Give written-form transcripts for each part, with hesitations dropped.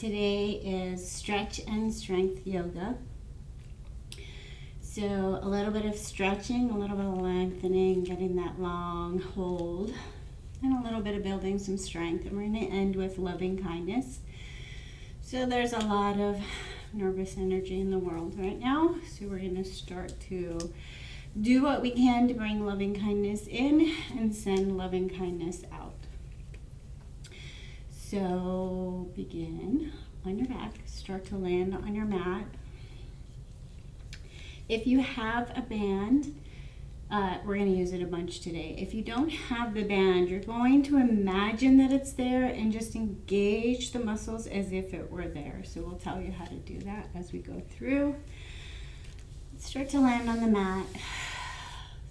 Today is stretch and strength yoga. So a little bit of stretching, a little bit of lengthening, getting that long hold, and a little bit of building some strength. And we're going to end with loving kindness. So there's a lot of nervous energy in the world right now. So we're going to start to do what we can to bring loving kindness in and send loving kindness out. So begin on your back, start to land on your mat. If you have a band, we're going to use it a bunch today. If you don't have the band, you're going to imagine that it's there and just engage the muscles as if it were there. So we'll tell you how to do that as we go through. Start to land on the mat.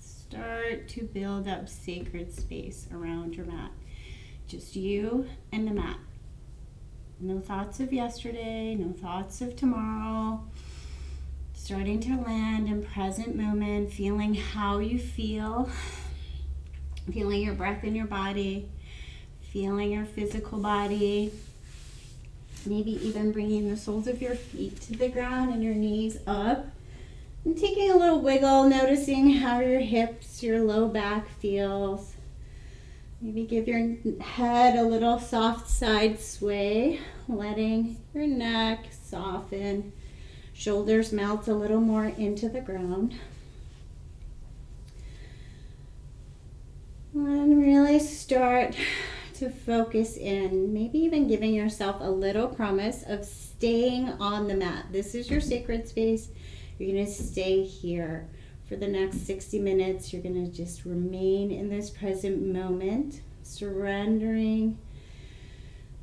Start to build up sacred space around your mat. Just you and the mat. No thoughts of yesterday, no thoughts of tomorrow. Starting to land in present moment, feeling how you feel, feeling your breath in your body, feeling your physical body, maybe even bringing the soles of your feet to the ground and your knees up, and taking a little wiggle, noticing how your hips, your low back feels. Maybe give your head a little soft side sway, letting your neck soften. Shoulders melt a little more into the ground. And really start to focus in, maybe even giving yourself a little promise of staying on the mat. This is your sacred space. You're going to stay here for the next 60 minutes. You're going to just remain in this present moment, surrendering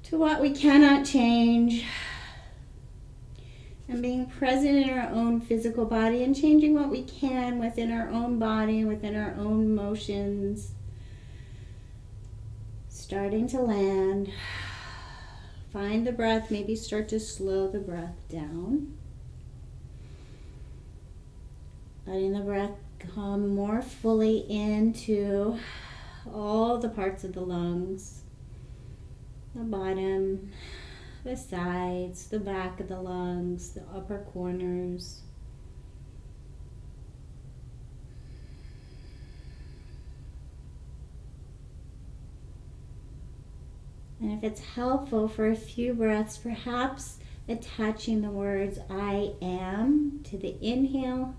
to what we cannot change, and being present in our own physical body and changing what we can within our own body, within our own motions. Starting to land. Find the breath, maybe start to slow the breath down. Letting the breath come more fully into all the parts of the lungs, the bottom, the sides, the back of the lungs, the upper corners. And if it's helpful for a few breaths, perhaps attaching the words I am to the inhale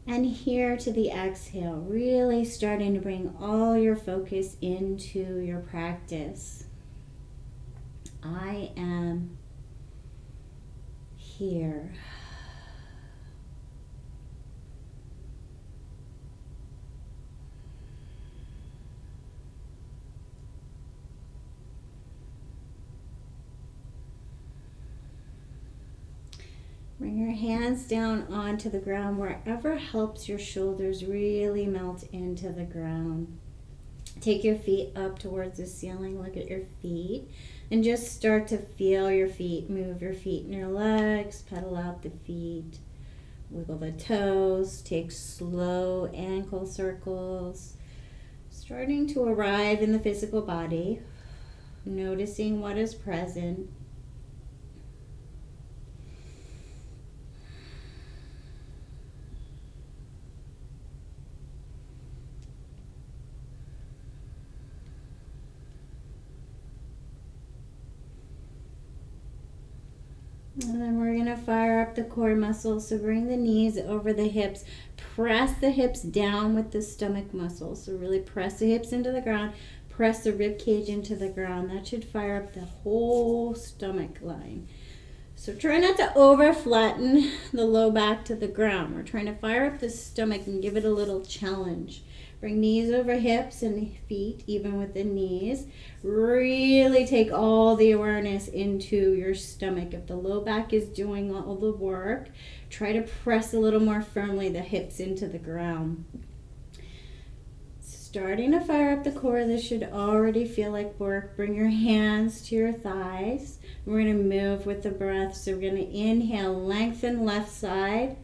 and here to the exhale, really starting to bring all your focus into your practice. I am here. Bring your hands down onto the ground wherever helps your shoulders really melt into the ground. Take your feet up towards the ceiling, look at your feet, and just start to feel your feet. Move your feet and your legs, pedal out the feet, wiggle the toes, take slow ankle circles. Starting to arrive in the physical body, noticing what is present. And then we're going to fire up the core muscles. So bring the knees over the hips. Press the hips down with the stomach muscles. So really press the hips into the ground. Press the rib cage into the ground. That should fire up the whole stomach line. So try not to over flatten the low back to the ground. We're trying to fire up the stomach and give it a little challenge. Bring knees over hips and feet, even with the knees. Really take all the awareness into your stomach. If the low back is doing all the work, try to press a little more firmly the hips into the ground. Starting to fire up the core. This should already feel like work. Bring your hands to your thighs. We're going to move with the breath. So we're going to inhale, lengthen left side.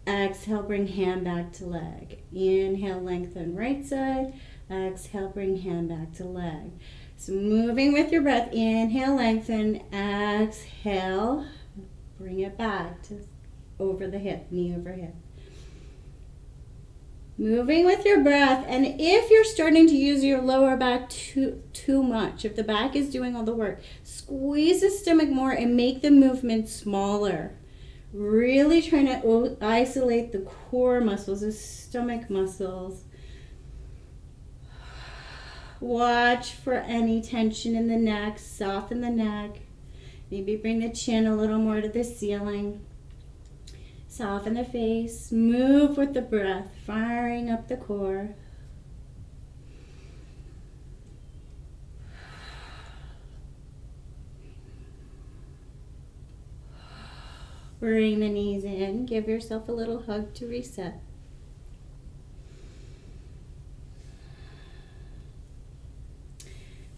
Exhale, bring hand back to leg. Inhale, lengthen right side. Exhale, bring hand back to leg. So moving with your breath, inhale, lengthen, exhale, bring it back to over the hip, knee over hip. Moving with your breath, and if you're starting to use your lower back too much, if the back is doing all the work, squeeze the stomach more and make the movement smaller. Really trying to isolate the core muscles, the stomach muscles. Watch for any tension in the neck, soften the neck. Maybe bring the chin a little more to the ceiling. Soften the face, move with the breath, firing up the core. Bring the knees in, give yourself a little hug to reset.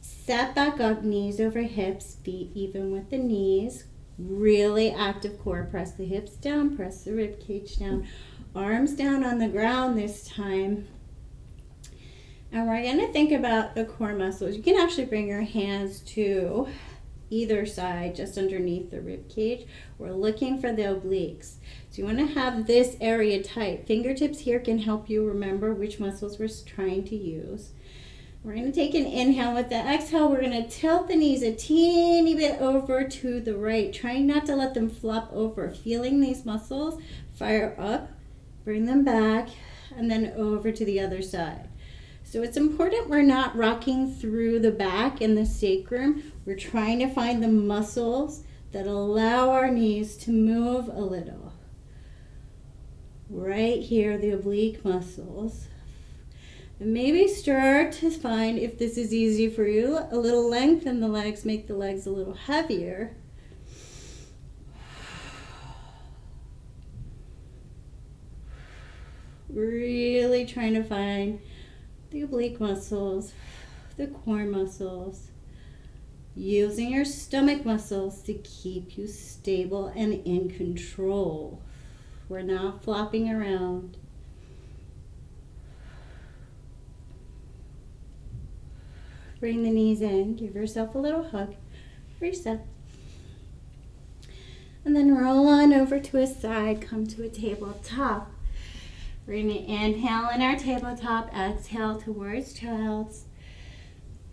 Set back up, knees over hips, feet even with the knees. Really active core. Press the hips down, press the rib cage down. Arms down on the ground this time. And we're going to think about the core muscles. You can actually bring your hands to either side, just underneath the rib cage. We're looking for the obliques. So you want to have this area tight. Fingertips here can help you remember which muscles we're trying to use. We're going to take an inhale. With the exhale, we're going to tilt the knees a teeny bit over to the right, trying not to let them flop over. Feeling these muscles fire up, bring them back, and then over to the other side. So it's important we're not rocking through the back and the sacrum. We're trying to find the muscles that allow our knees to move a little. Right here, the oblique muscles. And maybe start to find, if this is easy for you, a little length in the legs, make the legs a little heavier. Really trying to find the oblique muscles, the core muscles, using your stomach muscles to keep you stable and in control. We're not flopping around. Bring the knees in, give yourself a little hug, reset. And then roll on over to a side, come to a tabletop. We're going to inhale in our tabletop, exhale towards child's.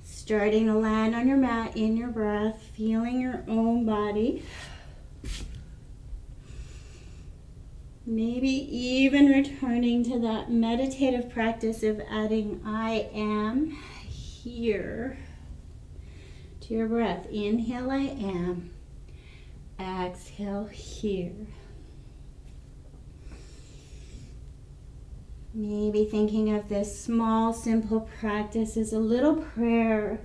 Starting to land on your mat in your breath, feeling your own body. Maybe even returning to that meditative practice of adding I am here to your breath. Inhale, I am. Exhale, here. Maybe thinking of this small, simple practice as a little prayer.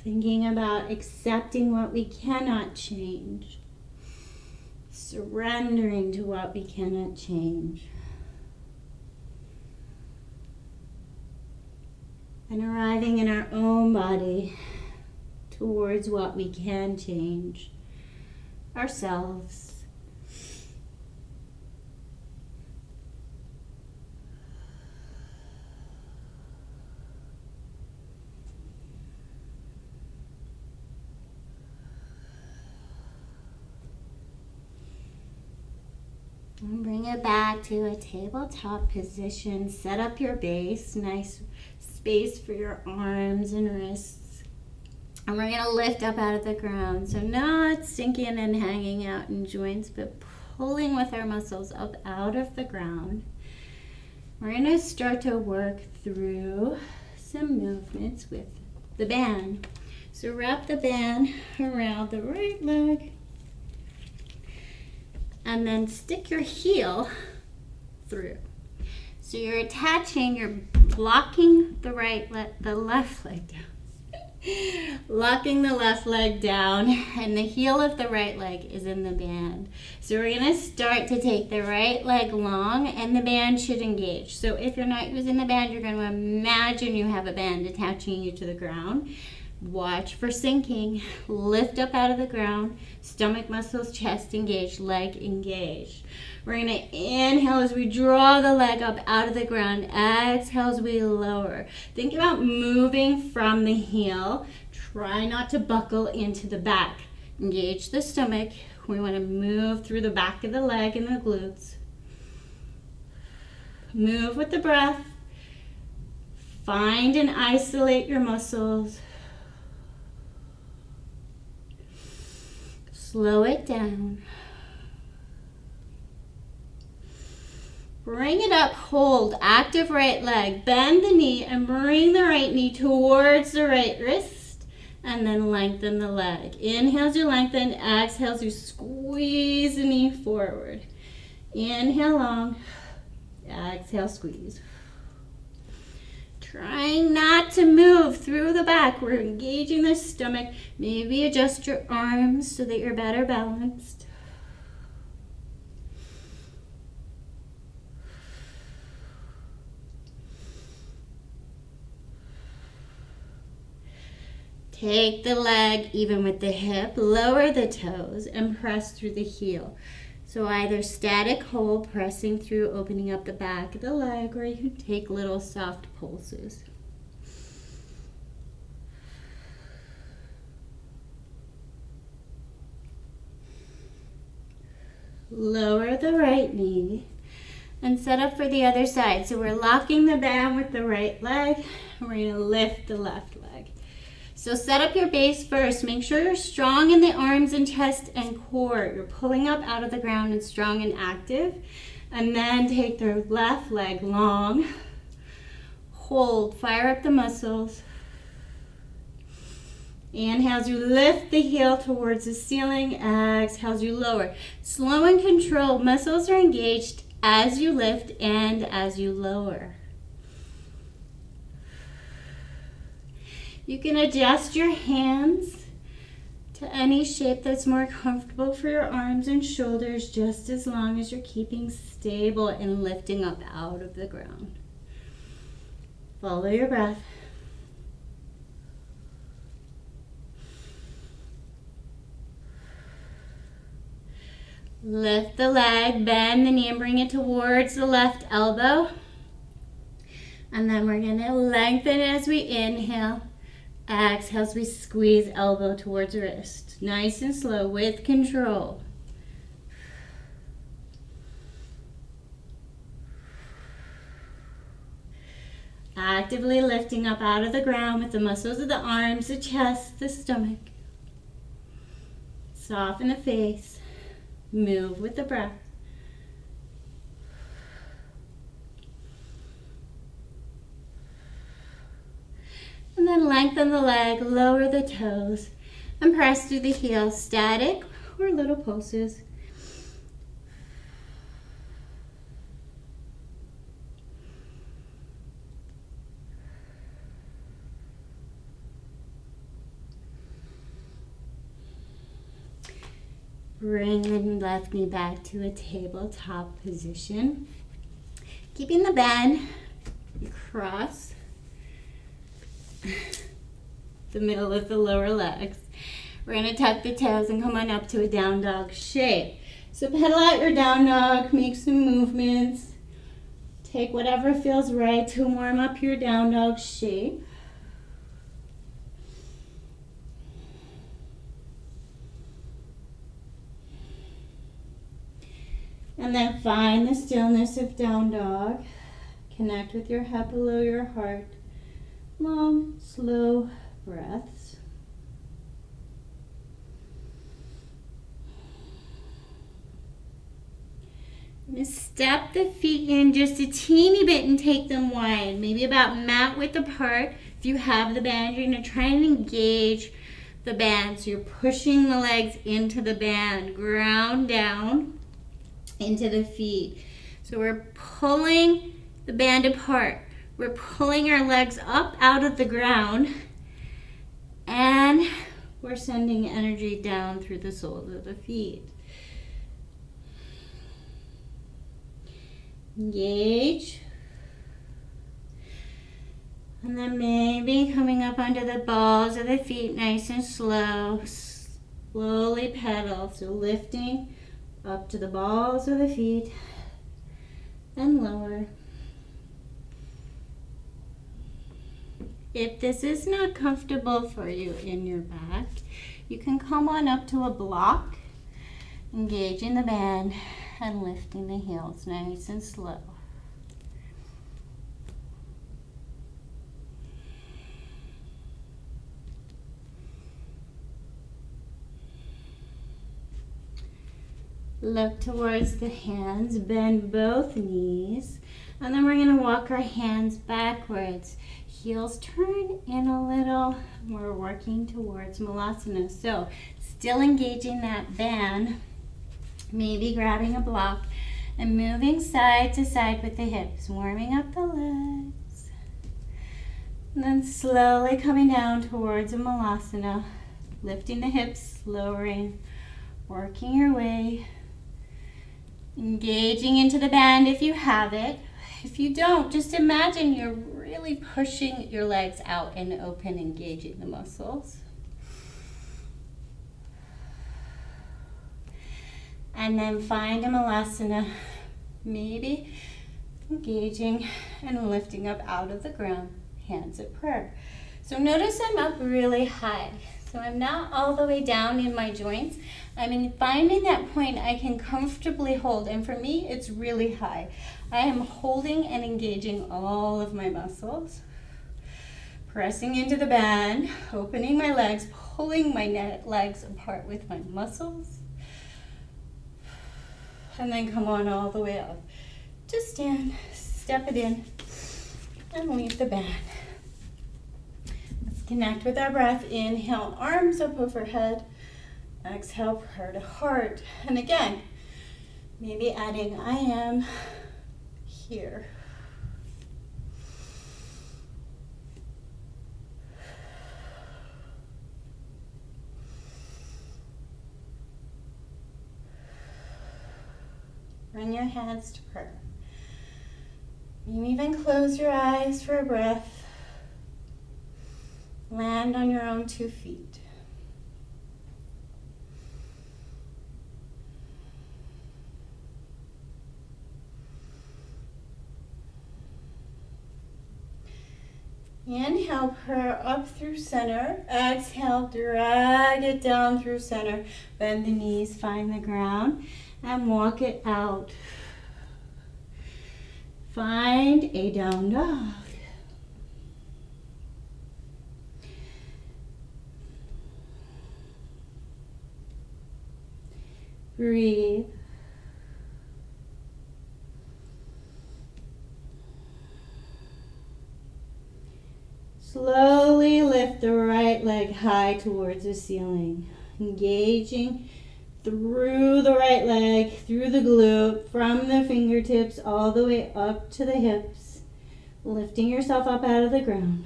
Thinking about accepting what we cannot change. Surrendering to what we cannot change. And arriving in our own body towards what we can change, ourselves. And bring it back to a tabletop position. Set up your base, nice space for your arms and wrists. And we're going to lift up out of the ground. So not sinking and hanging out in joints, but pulling with our muscles up out of the ground. We're going to start to work through some movements with the band. So wrap the band around the right leg. And then stick your heel through. So you're attaching, you're blocking the left leg down. Locking the left leg down, and the heel of the right leg is in the band. So we're going to start to take the right leg long, and the band should engage. So if you're not using the band, you're going to imagine you have a band attaching you to the ground. Watch for sinking. Lift up out of the ground. Stomach muscles, chest engaged, leg engaged. We're going to inhale as we draw the leg up out of the ground. Exhale as we lower. Think about moving from the heel. Try not to buckle into the back. Engage the stomach. We want to move through the back of the leg and the glutes. Move with the breath. Find and isolate your muscles. Slow it down. Bring it up, hold, active right leg. Bend the knee and bring the right knee towards the right wrist. And then lengthen the leg. Inhale as you lengthen, exhale as you squeeze the knee forward. Inhale long, exhale squeeze. Trying not to move through the back. We're engaging the stomach. Maybe adjust your arms so that you're better balanced. Take the leg even with the hip, lower the toes, and press through the heel. So either static hold, pressing through, opening up the back of the leg, or you can take little soft pulses. Lower the right knee and set up for the other side. So we're locking the band with the right leg, and we're going to lift the left leg. So set up your base first. Make sure you're strong in the arms and chest and core. You're pulling up out of the ground and strong and active. And then take the left leg long. Hold, fire up the muscles. Inhale as you lift the heel towards the ceiling. Exhale as you lower. Slow and controlled. Muscles are engaged as you lift and as you lower. You can adjust your hands to any shape that's more comfortable for your arms and shoulders, just as long as you're keeping stable and lifting up out of the ground. Follow your breath. Lift the leg, bend the knee, and bring it towards the left elbow. And then we're going to lengthen as we inhale. Exhale as we squeeze elbow towards wrist. Nice and slow with control. Actively lifting up out of the ground with the muscles of the arms, the chest, the stomach. Soften the face. Move with the breath. And then lengthen the leg, lower the toes, and press through the heels, static or little pulses. Bring the left knee back to a tabletop position. Keeping the bend across the middle of the lower legs. We're going to tuck the toes and come on up to a down dog shape. So pedal out your down dog, make some movements. Take whatever feels right to warm up your down dog shape. And then find the stillness of down dog. Connect with your head below your heart. Long, slow breaths. I'm going to step the feet in just a teeny bit and take them wide, maybe about mat width apart. If you have the band, you're going to try and engage the band. So you're pushing the legs into the band, ground down into the feet. So we're pulling the band apart. We're pulling our legs up out of the ground, and we're sending energy down through the soles of the feet. Engage. And then maybe coming up onto the balls of the feet nice and slow. Slowly pedal. So lifting up to the balls of the feet and lower. If this is not comfortable for you in your back, you can come on up to a block, engaging the band and lifting the heels nice and slow. Look towards the hands, bend both knees, and then we're going to walk our hands backwards. Heels turn in a little. We're working towards Malasana. So still engaging that band, maybe grabbing a block and moving side to side with the hips, warming up the legs. And then slowly coming down towards a Malasana, lifting the hips, lowering, working your way. Engaging into the band if you have it. If you don't, just imagine you're really pushing your legs out and open, engaging the muscles. And then find a Malasana, maybe engaging and lifting up out of the ground, hands at prayer. So notice I'm up really high. So I'm not all the way down in my joints. I'm finding that point I can comfortably hold, and for me, it's really high. I am holding and engaging all of my muscles, pressing into the band, opening my legs, pulling my legs apart with my muscles, and then come on all the way up. Just stand, step it in, and leave the band. Connect with our breath. Inhale, arms up overhead. Exhale, prayer to heart. And again, maybe adding I am here. Bring your hands to prayer. You even close your eyes for a breath. Land on your own 2 feet. Inhale, prayer up through center. Exhale, drag it down through center. Bend the knees, find the ground, and walk it out. Find a down dog. Breathe. Slowly lift the right leg high towards the ceiling, engaging through the right leg, through the glute, from the fingertips all the way up to the hips, lifting yourself up out of the ground.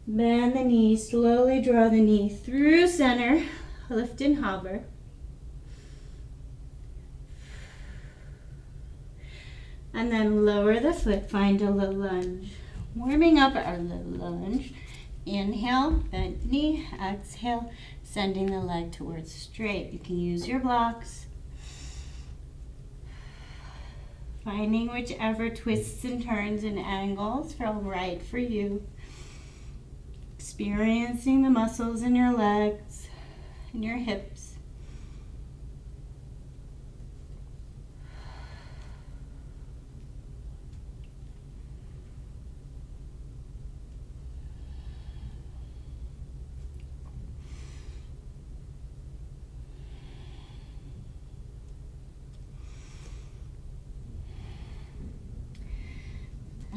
Bend the knee, slowly draw the knee through center, lift and hover. And then lower the foot, find a low lunge. Warming up our low lunge. Inhale, bent knee. Exhale, sending the leg towards straight. You can use your blocks. Finding whichever twists and turns and angles feel right for you. Experiencing the muscles in your legs and your hips.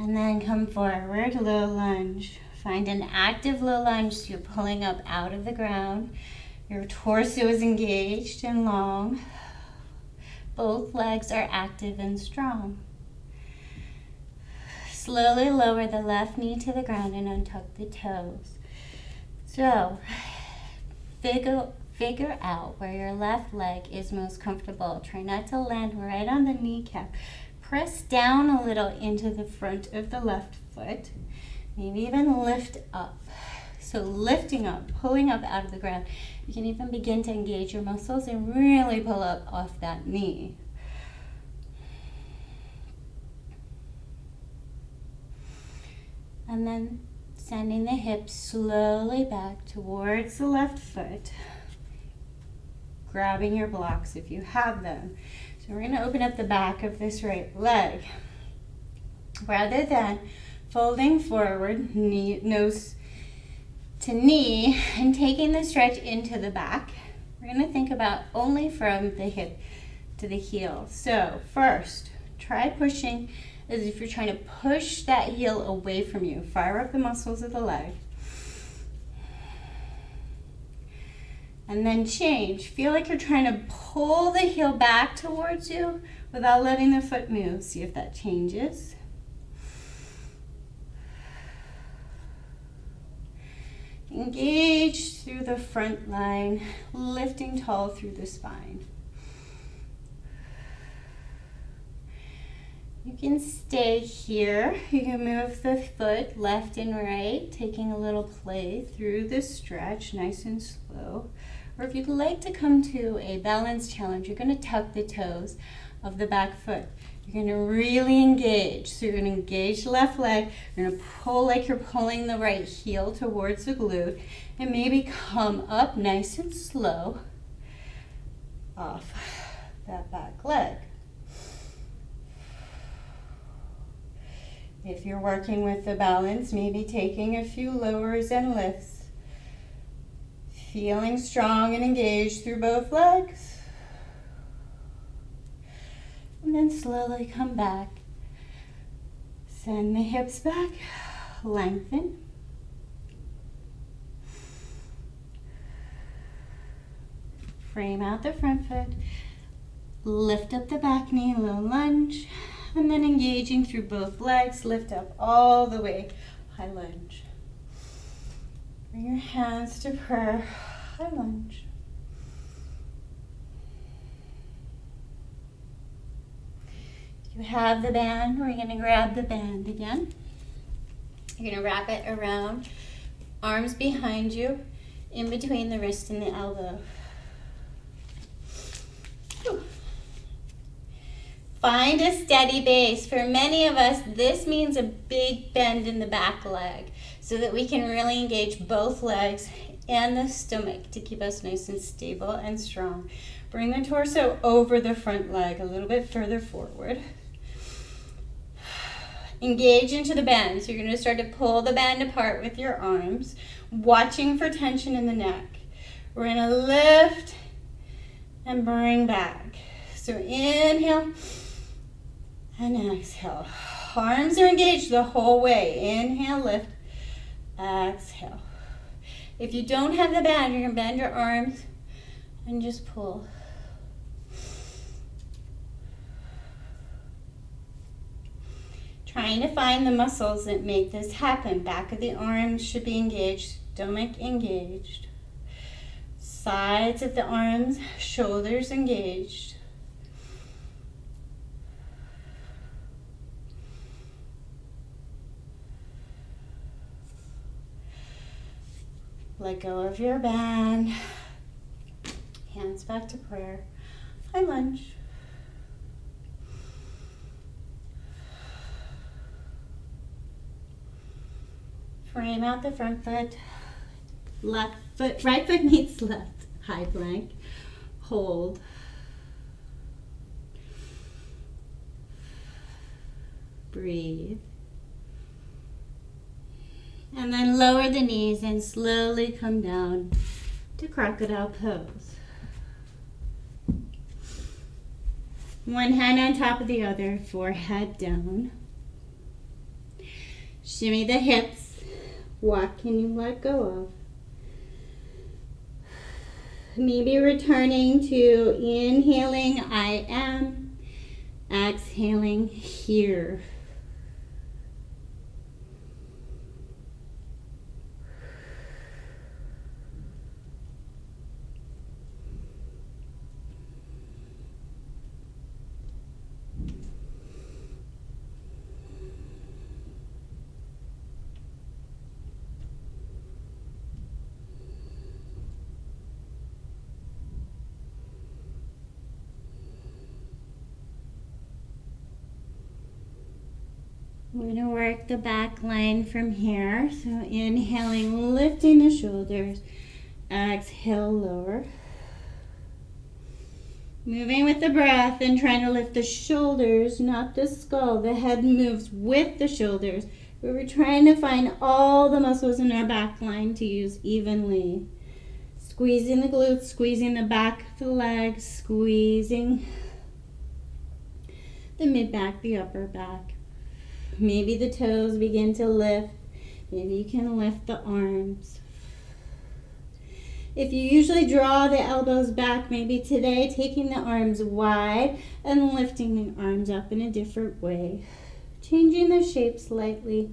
And then come forward, low lunge. Find an active low lunge so you're pulling up out of the ground. Your torso is engaged and long. Both legs are active and strong. Slowly lower the left knee to the ground and untuck the toes. So, figure out where your left leg is most comfortable. Try not to land right on the kneecap. press down a little into the front of the left foot. Maybe even lift up. So lifting up, pulling up out of the ground. You can even begin to engage your muscles and really pull up off that knee. And then sending the hips slowly back towards the left foot. Grabbing your blocks if you have them. So we're going to open up the back of this right leg. Rather than folding forward, nose to knee, and taking the stretch into the back, we're going to think about only from the hip to the heel. So first, try pushing as if you're trying to push that heel away from you. Fire up the muscles of the leg. And then change. Feel like you're trying to pull the heel back towards you without letting the foot move. See if that changes. Engage through the front line, lifting tall through the spine. You can stay here. You can move the foot left and right, taking a little play through the stretch, nice and slow. Or if you'd like to come to a balance challenge, you're going to tuck the toes of the back foot. You're going to really engage. So you're going to engage the left leg. You're going to pull like you're pulling the right heel towards the glute. And maybe come up nice and slow off that back leg. If you're working with the balance, maybe taking a few lowers and lifts. Feeling strong and engaged through both legs. And then slowly come back. Send the hips back. Lengthen. Frame out the front foot. Lift up the back knee, low lunge. And then engaging through both legs. Lift up all the way. High lunge. Bring your hands to prayer. High lunge. If you have the band, we're going to grab the band again. You're going to wrap it around, arms behind you, in between the wrist and the elbow. Whew. Find a steady base. For many of us, this means a big bend in the back leg so that we can really engage both legs and the stomach to keep us nice and stable and strong. Bring the torso over the front leg a little bit further forward. Engage into the bend. So you're going to start to pull the band apart with your arms, watching for tension in the neck. We're going to lift and bring back. So inhale and exhale. Arms are engaged the whole way. Inhale, lift, exhale. If you don't have the band, you're going to bend your arms and just pull. Trying to find the muscles that make this happen. Back of the arms should be engaged, stomach engaged. Sides of the arms, shoulders engaged. Let go of your band. Hands back to prayer. High lunge. Frame out the front foot. Left foot, right foot meets left. High plank. Hold. Breathe. And then lower the knees and slowly come down to crocodile pose. One hand on top of the other, forehead down. Shimmy the hips. What can you let go of? Maybe returning to inhaling, I am. Exhaling, here. We're going to work the back line from here. So inhaling, lifting the shoulders. Exhale, lower. Moving with the breath and trying to lift the shoulders, not the skull. The head moves with the shoulders. But we're trying to find all the muscles in our back line to use evenly. Squeezing the glutes, squeezing the back of the legs, squeezing the mid-back, the upper back. Maybe the toes begin to lift. Maybe you can lift the arms. If you usually draw the elbows back, maybe today taking the arms wide and lifting the arms up in a different way. Changing the shape slightly.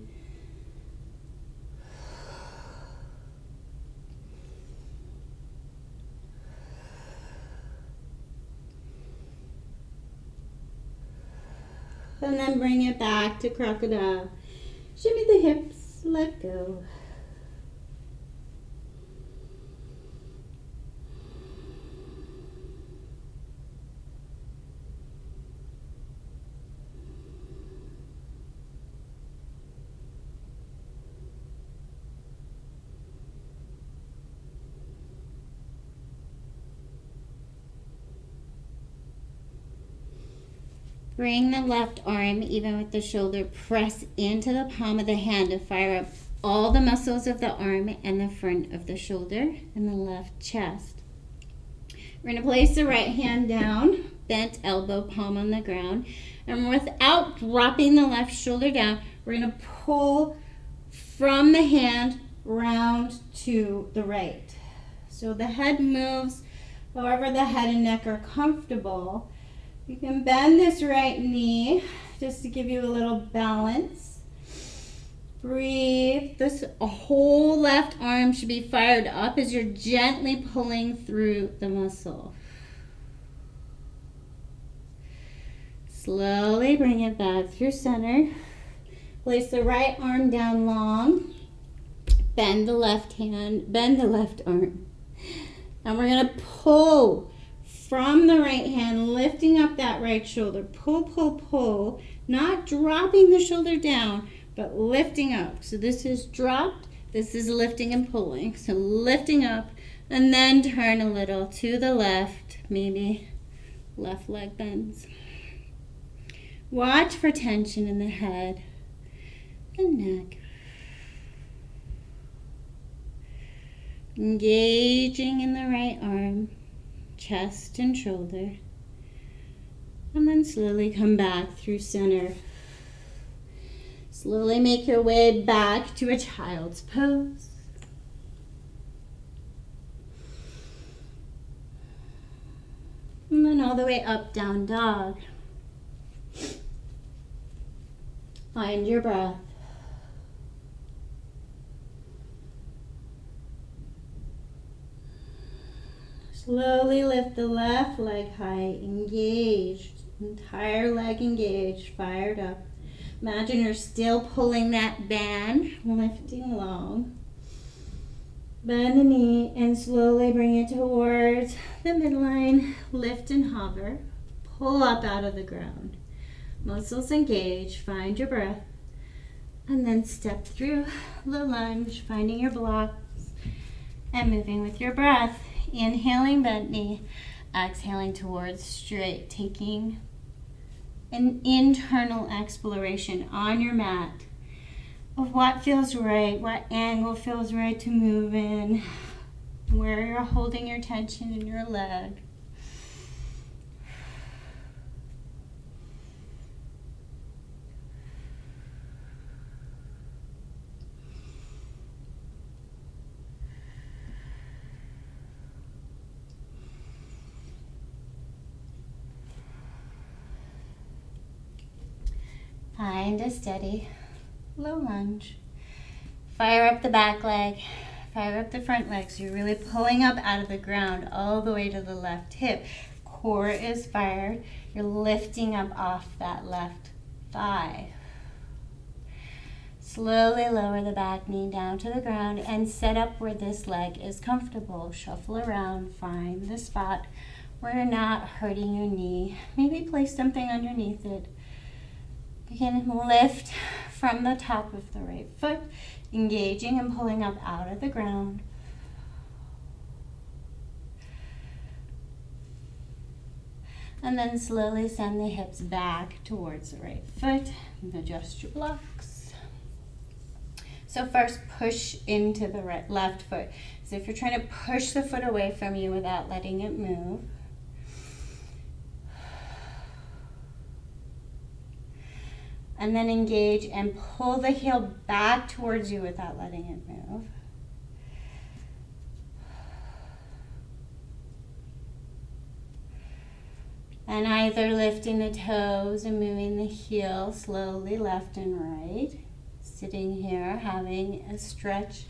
And then bring it back to crocodile. Shimmy the hips, let go. Bring the left arm, even with the shoulder, press into the palm of the hand to fire up all the muscles of the arm and the front of the shoulder and the left chest. We're going to place the right hand down, bent elbow, palm on the ground. And without dropping the left shoulder down, we're going to pull from the hand round to the right. So the head moves however the head and neck are comfortable. You can bend this right knee just to give you a little balance. Breathe. This whole left arm should be fired up as you're gently pulling through the muscle. Slowly bring it back through center. Place the right arm down long. Bend the left hand, bend the left arm. And we're going to pull from the right hand, lifting up that right shoulder. Pull, pull, pull. Not dropping the shoulder down, but lifting up. So this is dropped. This is lifting and pulling. So lifting up and then turn a little to the left. Maybe left leg bends. Watch for tension in the head and neck. Engaging in the right arm, chest and shoulder. And then slowly come back through center. Slowly make your way back to a child's pose. And then all the way up, down dog. Find your breath. Slowly lift the left leg high, engaged, entire leg engaged, fired up. Imagine you're still pulling that band, lifting long. Bend the knee and slowly bring it towards the midline. Lift and hover. Pull up out of the ground. Muscles engaged, find your breath. And then step through the lunge, finding your blocks and moving with your breath. Inhaling, bent knee. Exhaling towards straight. Taking an internal exploration on your mat of what feels right, what angle feels right to move in, where you're holding your tension in your leg. Find a steady low lunge. Fire up the back leg, fire up the front leg. So you're really pulling up out of the ground all the way to the left hip. Core is fired. You're lifting up off that left thigh. Slowly lower the back knee down to the ground and set up where this leg is comfortable. Shuffle around, find the spot where you're not hurting your knee. Maybe place something underneath it. You can lift from the top of the right foot, engaging and pulling up out of the ground. And then slowly send the hips back towards the right foot and adjust your blocks. So first push into the left foot. So if you're trying to push the foot away from you without letting it move. And then engage and pull the heel back towards you without letting it move. And either lifting the toes and moving the heel slowly left and right. Sitting here, having a stretch,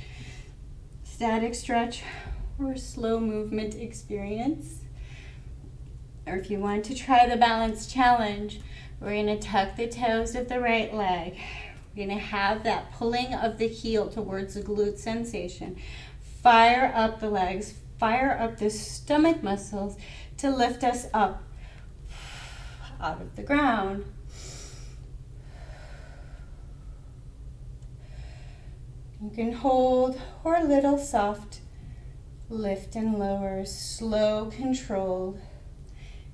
static stretch, or slow movement experience. Or if you want to try the balance challenge, we're going to tuck the toes of the right leg. We're going to have that pulling of the heel towards the glute sensation. Fire up the legs, fire up the stomach muscles to lift us up out of the ground. You can hold or a little soft lift and lower, slow, controlled.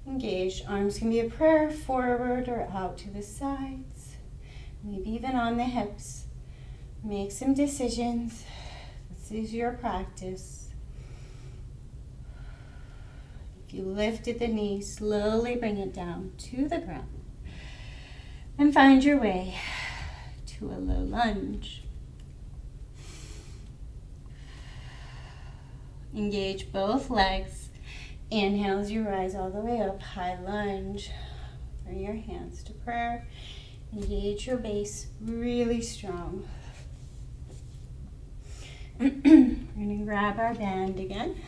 Engage. Arms can be a prayer, forward or out to the sides, maybe even on the hips. Make some decisions. This is your practice. If you lifted the knee, slowly bring it down to the ground and find your way to a low lunge. Engage both legs. Inhale as you rise all the way up, high lunge. Bring your hands to prayer. Engage your base really strong. We're going to grab our band again.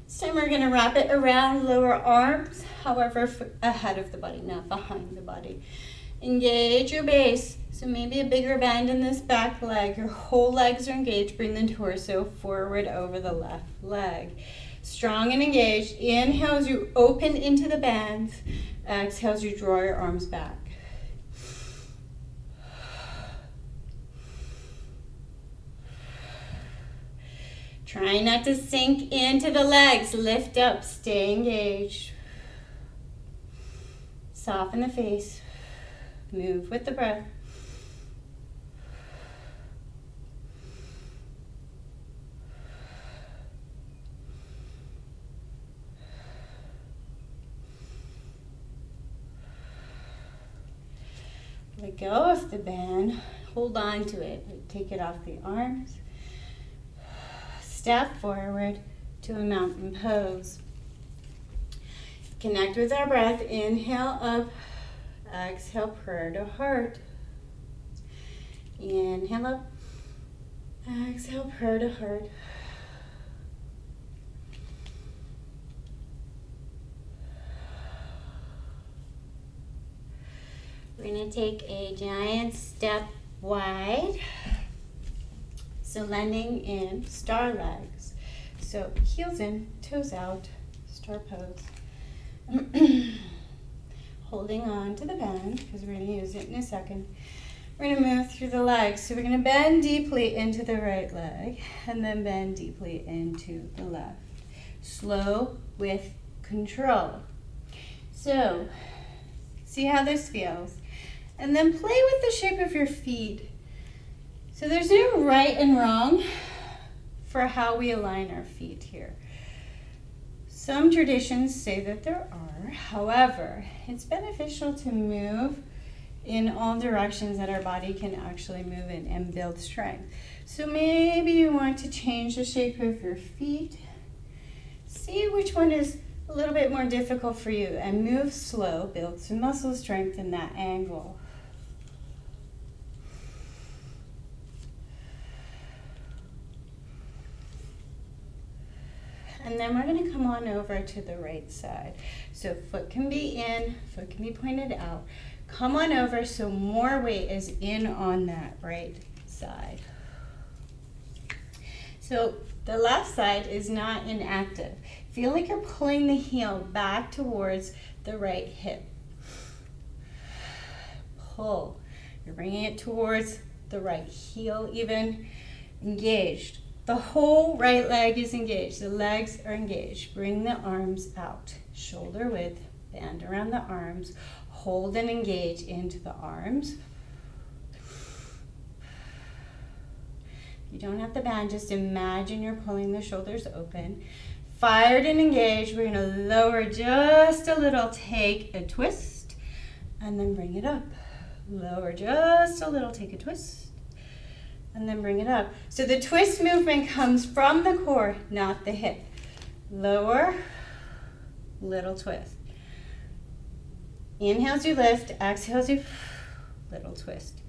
This time we're going to wrap it around lower arms, however, ahead of the body, not behind the body. Engage your base. So maybe a bigger bend in this back leg. Your whole legs are engaged. Bring the torso forward over the left leg. Strong and engaged. Inhale as you open into the bend. Exhale as you draw your arms back. Try not to sink into the legs. Lift up, stay engaged. Soften the face. Move with the breath. Let go of the band. Hold on to it. Take it off the arms. Step forward to a mountain pose. Connect with our breath. Inhale up. Exhale, prayer to heart. Inhale up. Exhale, prayer to heart. We're going to take a giant step wide. So landing in star legs. So heels in, toes out, star pose. Holding on to the bend, because we're going to use it in a second. We're going to move through the legs. So we're going to bend deeply into the right leg, and then bend deeply into the left. Slow with control. So, see how this feels. And then play with the shape of your feet. So there's no right and wrong for how we align our feet here. Some traditions say that there are. However, it's beneficial to move in all directions that our body can actually move in and build strength. So maybe you want to change the shape of your feet. See which one is a little bit more difficult for you and move slow, build some muscle strength in that angle. And then we're going to come on over to the right side. So foot can be in, foot can be pointed out. Come on over so more weight is in on that right side. So the left side is not inactive. Feel like you're pulling the heel back towards the right hip. pull. You're bringing it towards the right heel even, engaged. The whole right leg is engaged. The legs are engaged. Bring the arms out. Shoulder width, band around the arms. Hold and engage into the arms. You don't have to bend, just imagine you're pulling the shoulders open. Fired and engaged. We're gonna lower just a little, take a twist, and then bring it up. Lower just a little, take a twist, and then bring it up. So the twist movement comes from the core, not the hip. Lower, little twist. Inhale as you lift, exhale as you, little twist.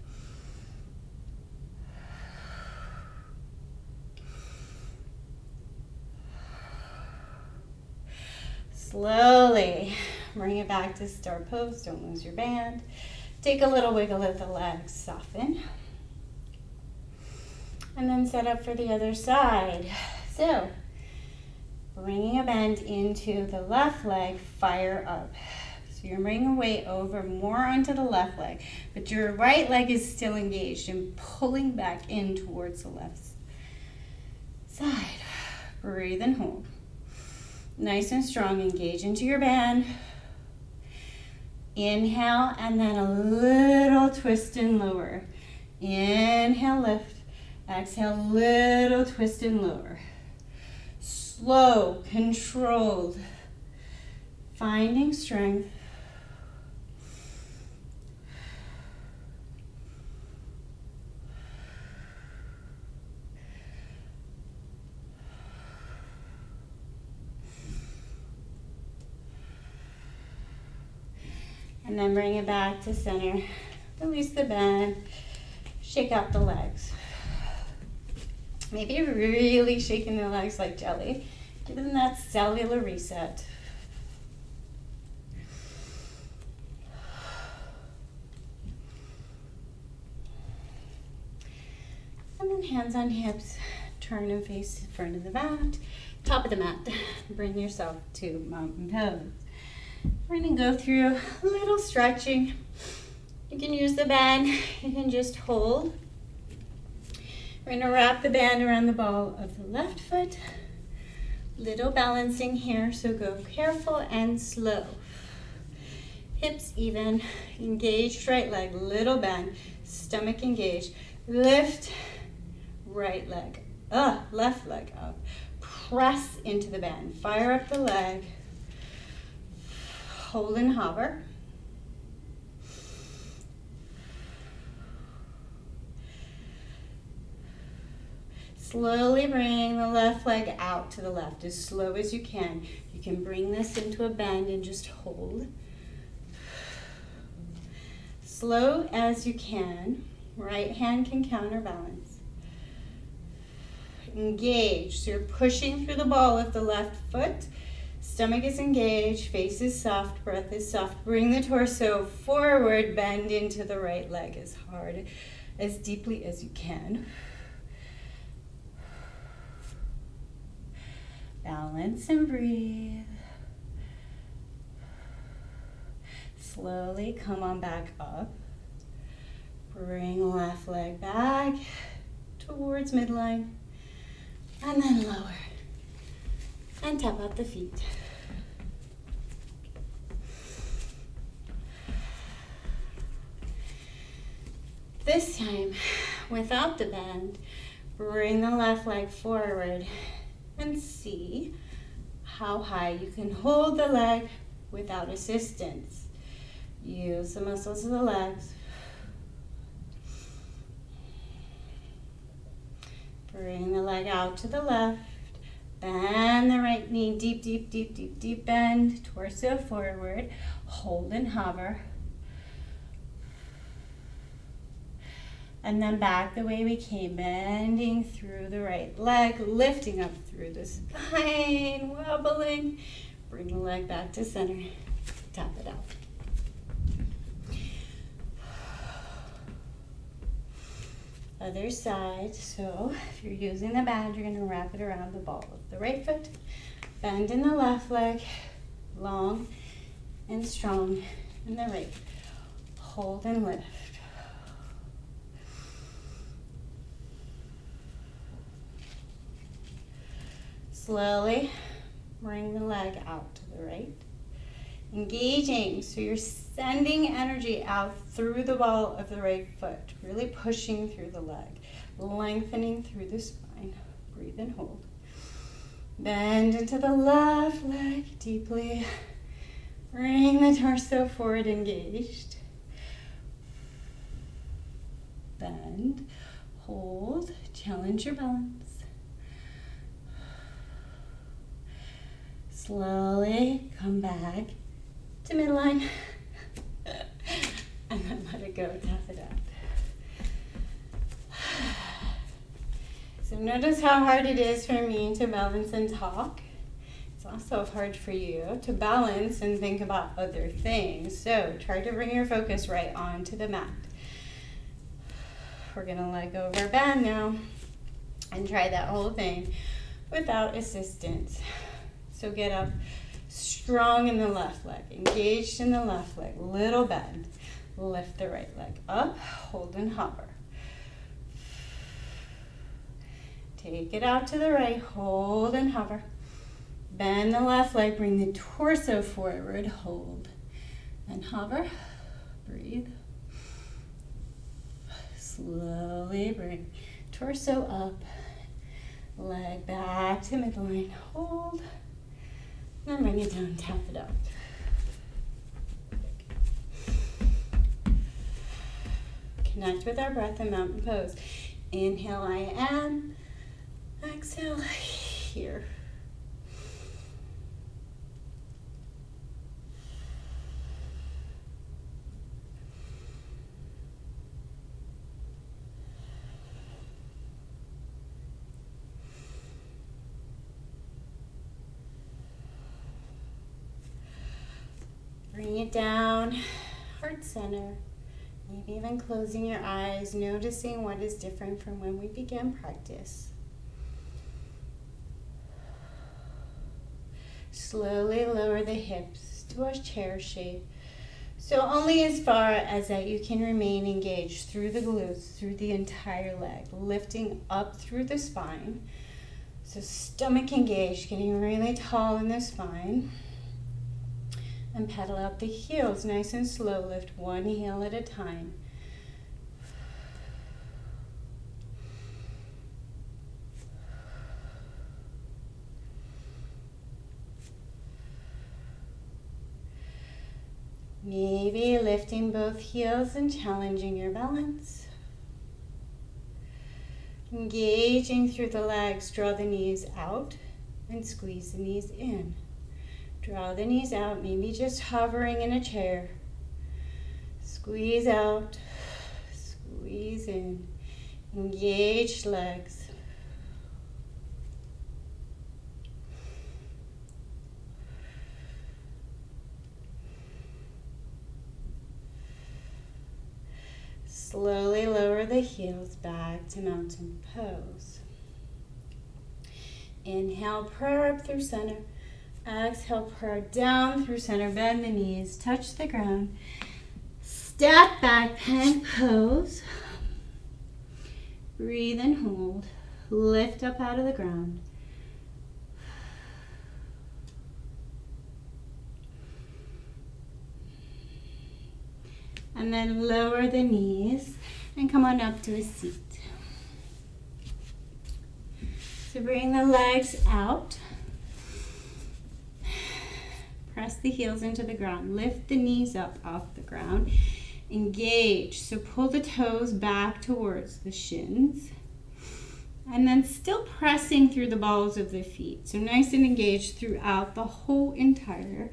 Slowly bring it back to star pose. Don't lose your band. Take a little wiggle of the legs, soften. And then set up for the other side. So, bringing a bend into the left leg, fire up. So you're bringing weight over more onto the left leg, but your right leg is still engaged and pulling back in towards the left side. Breathe and hold. Nice and strong, engage into your band. Inhale, and then a little twist and lower. Inhale, lift. Exhale, little twist and lower. Slow, controlled. Finding strength. And then bring it back to center. Release the bend. Shake out the legs. Maybe you're really shaking the legs like jelly. Give them that cellular reset. And then hands on hips. Turn and face front of the mat. Top of the mat. Bring yourself to mountain pose. We're going to go through a little stretching. You can use the band. You can just hold. We're going to wrap the band around the ball of the left foot. Little balancing here, so go careful and slow. Hips even. Engaged right leg. Little bend. Stomach engaged. Lift. Right leg. Left leg up. Press into the band. Fire up the leg. Hold and hover. Slowly bring the left leg out to the left as slow as you can. You can bring this into a bend and just hold. Slow as you can. Right hand can counterbalance. Engage. So you're pushing through the ball of the left foot. Stomach is engaged, face is soft, breath is soft. Bring the torso forward, bend into the right leg as hard, as deeply as you can. Balance and breathe. Slowly come on back up. Bring left leg back towards midline, and then lower. And tap out the feet. This time, without the bend, bring the left leg forward and see how high you can hold the leg without assistance. Use the muscles of the legs. Bring the leg out to the left. Bend the right knee, deep, deep, deep, deep, deep bend. Torso forward. Hold and hover. And then back the way we came, bending through the right leg, lifting up through the spine, wobbling. Bring the leg back to center. Tap it out. Other side. So if you're using the band, you're going to wrap it around the ball of the right foot. Bend in the left leg, long and strong in the right. hold and lift. Slowly bring the leg out to the right. Engaging, so you're sending energy out through the ball of the right foot, really pushing through the leg, lengthening through the spine. Breathe and hold. Bend into the left leg deeply. Bring the torso forward, engaged. Bend, hold, challenge your balance. Slowly come back to midline. And then let it go, tap it out. So notice how hard it is for me to balance and talk. It's also hard for you to balance and think about other things. So try to bring your focus right onto the mat. We're gonna let go of our band now and try that whole thing without assistance. So get up strong in the left leg, engaged in the left leg, little bend. Lift the right leg up, hold and hover. Take it out to the right, hold and hover. Bend the left leg, bring the torso forward, hold and hover. Breathe. Slowly bring torso up, leg back to midline, hold. And bring it down, tap it up. Connect with our breath in mountain pose. Inhale, I am. Exhale, here. Bring it down, heart center. Maybe even closing your eyes, noticing what is different from when we began practice. Slowly lower the hips to a chair shape. So only as far as that you can remain engaged through the glutes, through the entire leg, lifting up through the spine. So stomach engaged, getting really tall in the spine. And pedal out the heels, nice and slow. Lift one heel at a time. Maybe lifting both heels and challenging your balance. Engaging through the legs, draw the knees out and squeeze the knees in. Draw the knees out, maybe just hovering in a chair. Squeeze out, squeeze in. Engaged legs. Slowly lower the heels back to mountain pose. Inhale, prayer up through center. Exhale, prayer down through center. Bend the knees, touch the ground. Step back, plank pose. Breathe and hold. Lift up out of the ground. And then lower the knees and come on up to a seat. So bring the legs out. Press the heels into the ground. Lift the knees up off the ground. Engage. So pull the toes back towards the shins. And then still pressing through the balls of the feet. So nice and engaged throughout the whole entire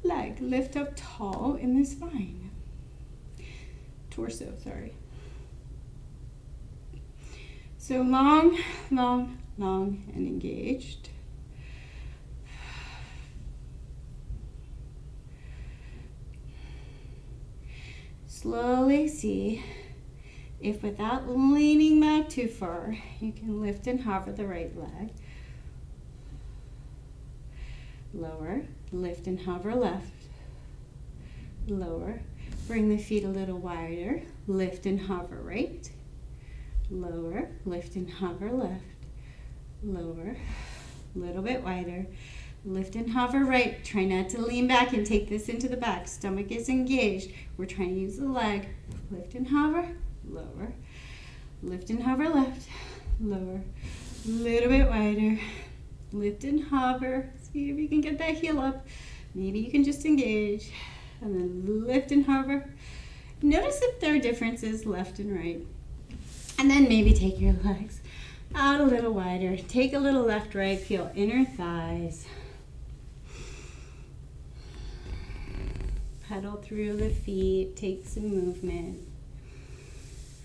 leg. Lift up tall in the spine. Torso, sorry. So long, long, long and engaged. Slowly see if without leaning back too far, you can lift and hover the right leg. Lower, lift and hover left. Lower, Bring the feet a little wider. Lift and hover right. Lower. Lift and hover left. Lower. A little bit wider. Lift and hover right. Try not to lean back and take this into the back. Stomach is engaged. We're trying to use the leg. Lift and hover. Lower. Lift and hover left. Lower. A little bit wider. Lift and hover. See if you can get that heel up. Maybe you can just engage. And then lift and hover. Notice if there are differences left and right. And then maybe take your legs out a little wider. Take a little left, right. Feel inner thighs. Pedal through the feet. Take some movement.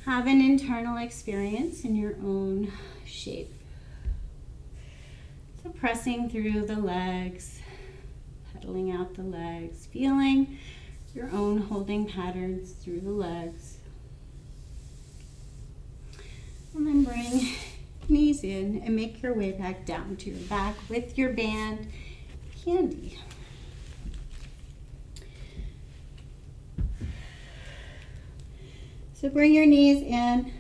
Have an internal experience in your own shape. So pressing through the legs, pedaling out the legs, feeling your own holding patterns through the legs. And then bring knees in and make your way back down to your back with your band handy. So bring your knees in,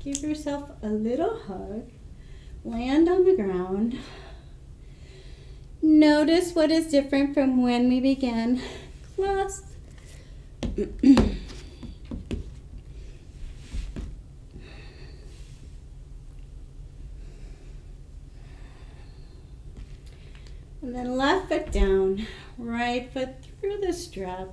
give yourself a little hug, land on the ground. Notice what is different from when we began class. And then left foot down, right foot through the strap.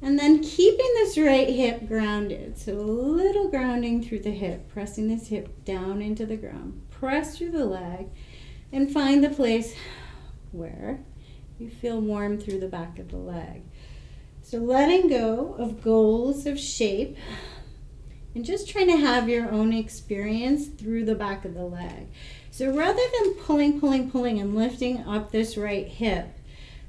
And then keeping this right hip grounded. So a little grounding through the hip, pressing this hip down into the ground. Press through the leg and find the place where you feel warm through the back of the leg. So letting go of goals of shape and just trying to have your own experience through the back of the leg. So rather than pulling and lifting up this right hip,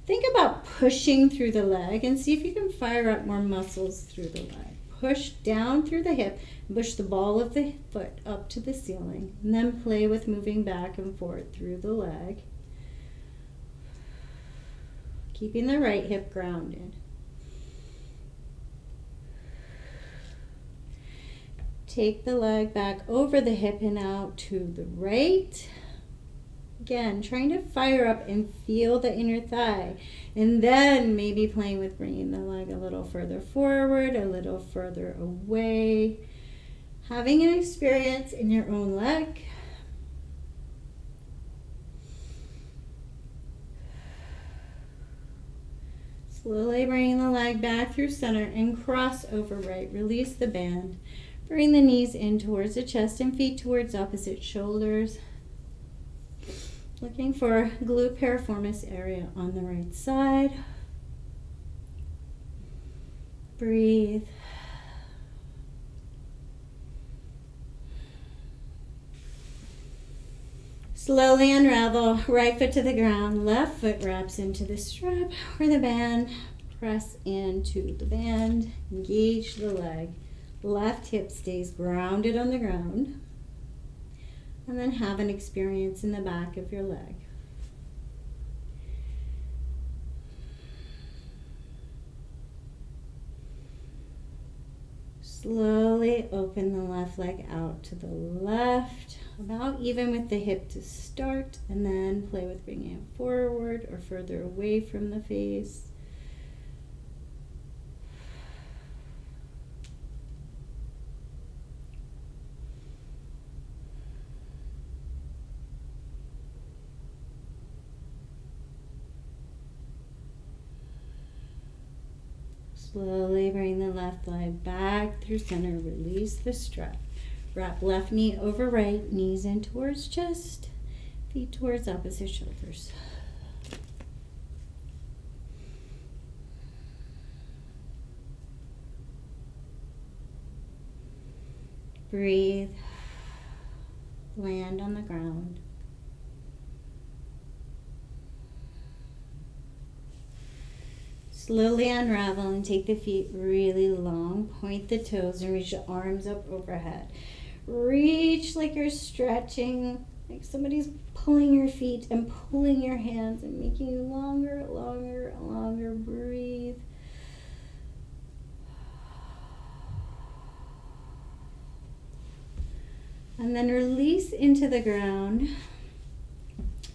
think about pushing through the leg and see if you can fire up more muscles through the leg. Push down through the hip, push the ball of the foot up to the ceiling, and then play with moving back and forth through the leg. Keeping the right hip grounded. Take the leg back over the hip and out to the right. Again, trying to fire up and feel the inner thigh. And then maybe playing with bringing the leg a little further forward, a little further away. Having an experience in your own leg. Slowly bringing the leg back through center and cross over right. Release the band. Bring the knees in towards the chest and feet towards opposite shoulders. Looking for glute piriformis area on the right side. Breathe. Slowly unravel, right foot to the ground, left foot wraps into the strap or the band. Press into the band, engage the leg. Left hip stays grounded on the ground. And then have an experience in the back of your leg. Slowly open the left leg out to the left, about even with the hip to start, and then play with bringing it forward or further away from the face. Slowly bring the left leg back through center. Release the strap. Wrap left knee over right, knees in towards chest, feet towards opposite shoulders. Breathe. Land on the ground. Slowly unravel and take the feet really long. Point the toes and reach the arms up overhead. Reach like you're stretching, like somebody's pulling your feet and pulling your hands and making you longer, longer, longer. Breathe. And then release into the ground.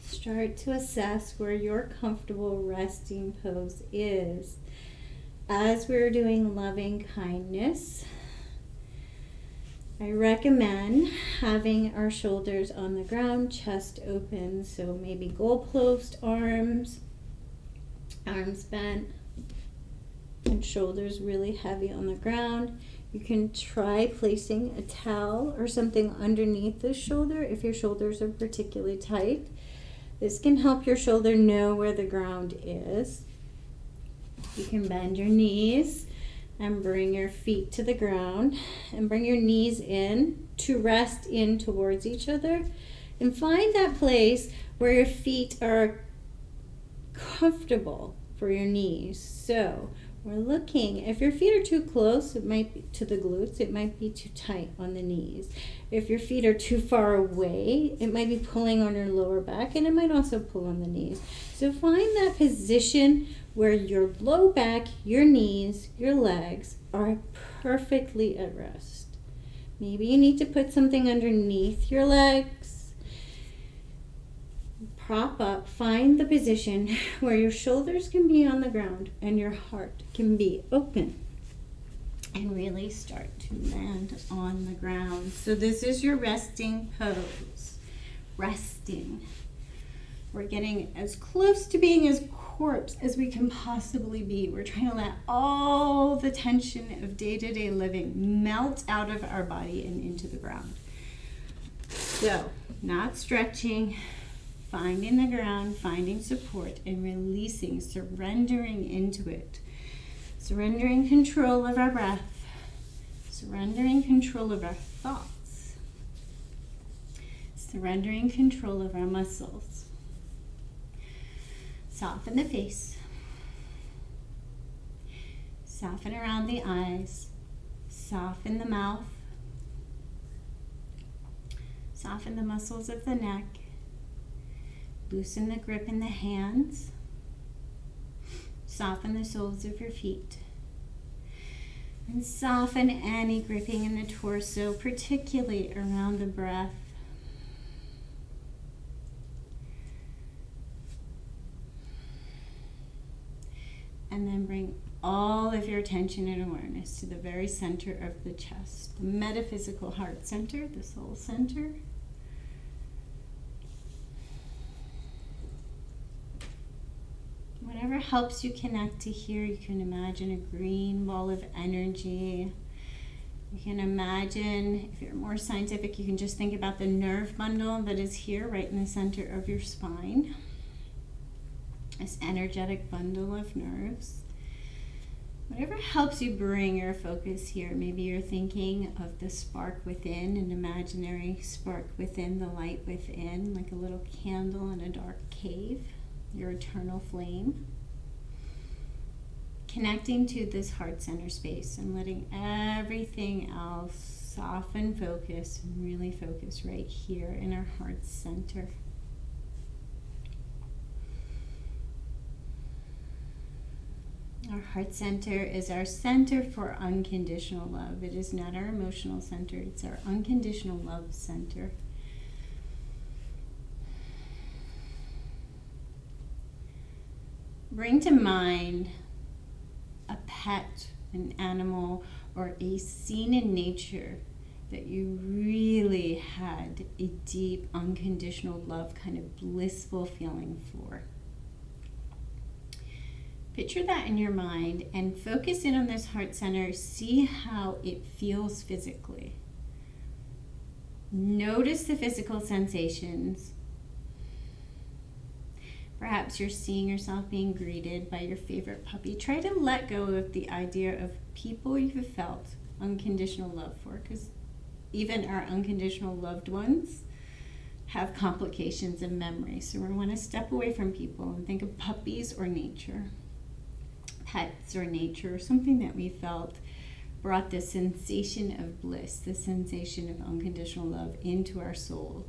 Start to assess where your comfortable resting pose is. As we're doing loving kindness, I recommend having our shoulders on the ground, chest open, so maybe goalpost arms, arms bent, and shoulders really heavy on the ground. You can try placing a towel or something underneath the shoulder if your shoulders are particularly tight. This can help your shoulder know where the ground is. You can bend your knees and bring your feet to the ground and bring your knees in to rest in towards each other, and find that place where your feet are comfortable for your knees. So we're looking, if your feet are too close, it might be to the glutes, it might be too tight on the knees. If your feet are too far away, it might be pulling on your lower back, and it might also pull on the knees. So find that position where your low back, your knees, your legs are perfectly at rest. Maybe you need to put something underneath your legs. Prop up, find the position where your shoulders can be on the ground and your heart can be open. And really start to land on the ground. So this is your resting pose. Resting. We're getting as close to being as corpse as we can possibly be. We're trying to let all the tension of day-to-day living melt out of our body and into the ground. So, not stretching, finding the ground, finding support, and releasing, surrendering into it. Surrendering control of our breath, surrendering control of our thoughts, surrendering control of our muscles. Soften the face, soften around the eyes, soften the mouth, soften the muscles of the neck, loosen the grip in the hands, soften the soles of your feet, and soften any gripping in the torso, particularly around the breath. And then bring all of your attention and awareness to the very center of the chest, the metaphysical heart center, the soul center. Whatever helps you connect to here, you can imagine a green ball of energy. You can imagine, if you're more scientific, you can just think about the nerve bundle that is here right in the center of your spine. This energetic bundle of nerves. Whatever helps you bring your focus here. Maybe you're thinking of the spark within, an imaginary spark within, the light within, like a little candle in a dark cave, your eternal flame. Connecting to this heart center space and letting everything else soften, focus, and really focus right here in our heart center. Our heart center is our center for unconditional love. It is not our emotional center, it's our unconditional love center. Bring to mind a pet, an animal, or a scene in nature that you really had a deep, unconditional love, kind of blissful feeling for. Picture that in your mind and focus in on this heart center. See how it feels physically. Notice the physical sensations. Perhaps you're seeing yourself being greeted by your favorite puppy. Try to let go of the idea of people you've felt unconditional love for, because even our unconditional loved ones have complications in memory. So we want to step away from people and think of puppies or nature. Pets or nature, or something that we felt brought the sensation of bliss, the sensation of unconditional love into our soul,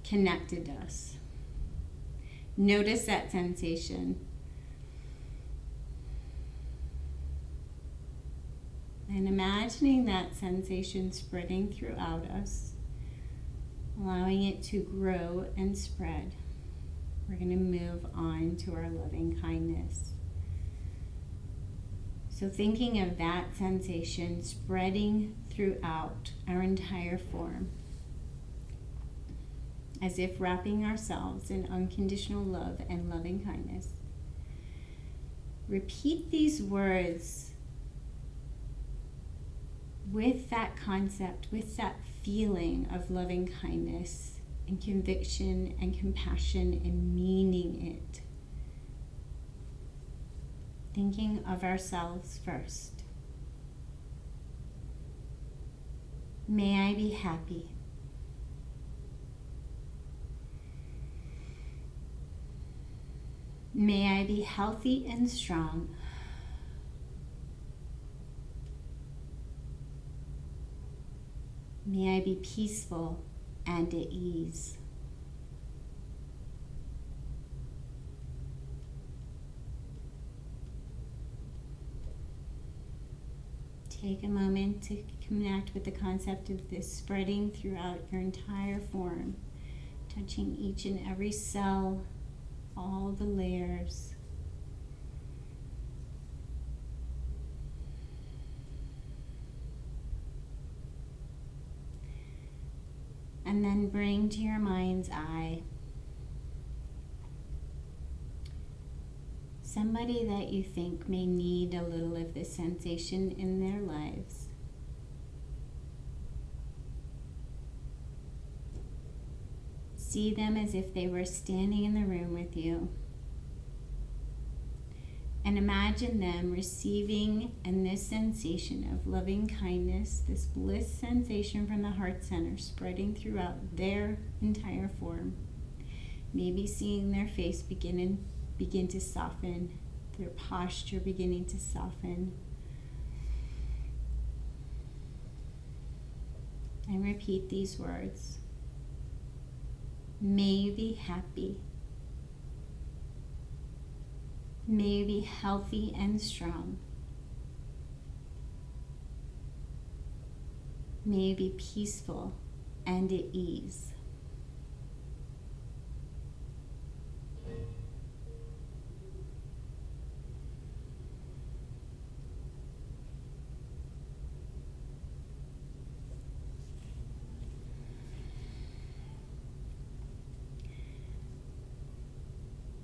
connected us. Notice that sensation. And imagining that sensation spreading throughout us, allowing it to grow and spread. We're going to move on to our loving kindness. So thinking of that sensation spreading throughout our entire form, as if wrapping ourselves in unconditional love and loving kindness. Repeat these words with that concept, with that feeling of loving kindness and conviction and compassion and meaning it. Thinking of ourselves first. May I be happy. May I be healthy and strong. May I be peaceful and at ease. Take a moment to connect with the concept of this spreading throughout your entire form, touching each and every cell, all the layers. And then bring to your mind's eye somebody that you think may need a little of this sensation in their lives. See them as if they were standing in the room with you. And imagine them receiving and this sensation of loving kindness, this bliss sensation from the heart center spreading throughout their entire form. Maybe seeing their face begin to soften, their posture beginning to soften. And repeat these words. May you be happy. May you be healthy and strong. May you be peaceful and at ease.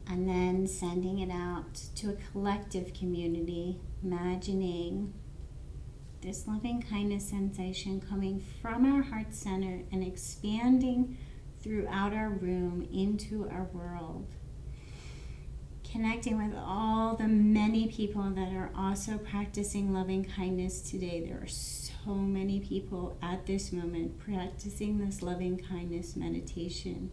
And then sending it out to a collective community, imagining this loving kindness sensation coming from our heart center and expanding throughout our room into our world. Connecting with all the many people that are also practicing loving kindness today. There are so many people at this moment practicing this loving kindness meditation.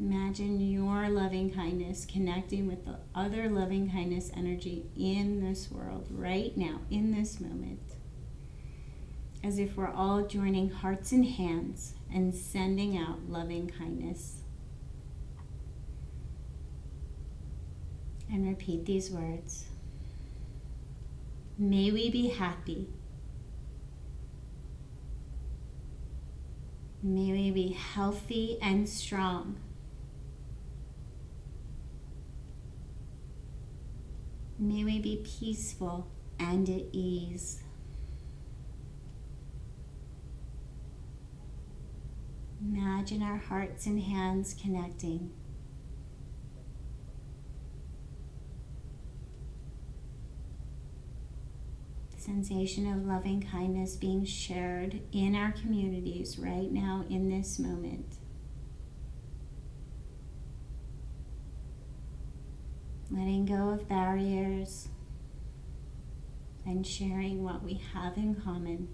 Imagine your loving kindness connecting with the other loving kindness energy in this world right now, in this moment. As if we're all joining hearts and hands and sending out loving kindness. And repeat these words. May we be happy. May we be healthy and strong. May we be peaceful and at ease. Imagine our hearts and hands connecting. Sensation of loving kindness being shared in our communities right now in this moment. Letting go of barriers and sharing what we have in common.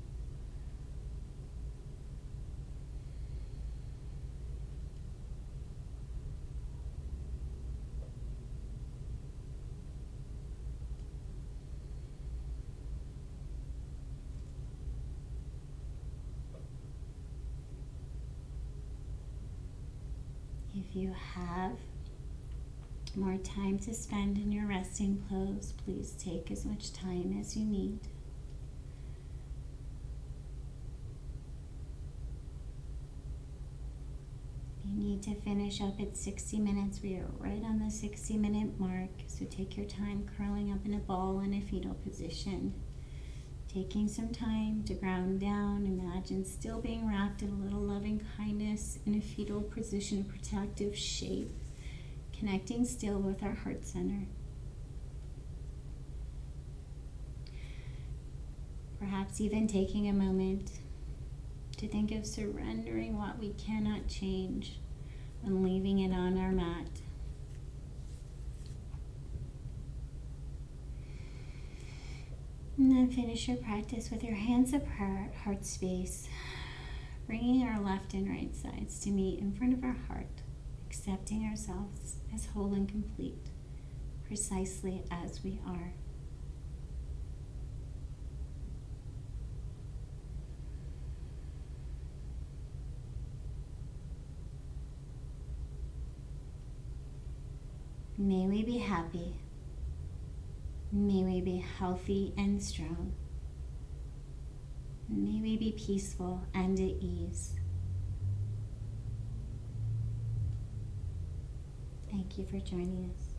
If you have more time to spend in your resting pose, please take as much time as you need. We need to finish up at 60 minutes. We are right on the 60-minute mark. So take your time curling up in a ball in a fetal position. Taking some time to ground down. Imagine still being wrapped in a little loving kindness in a fetal position, a protective shape. Connecting still with our heart center. Perhaps even taking a moment to think of surrendering what we cannot change and leaving it on our mat. And then finish your practice with your hands apart, heart space, bringing our left and right sides to meet in front of our heart, accepting ourselves as whole and complete, precisely as we are. May we be happy. May we be healthy and strong. May we be peaceful and at ease. Thank you for joining us.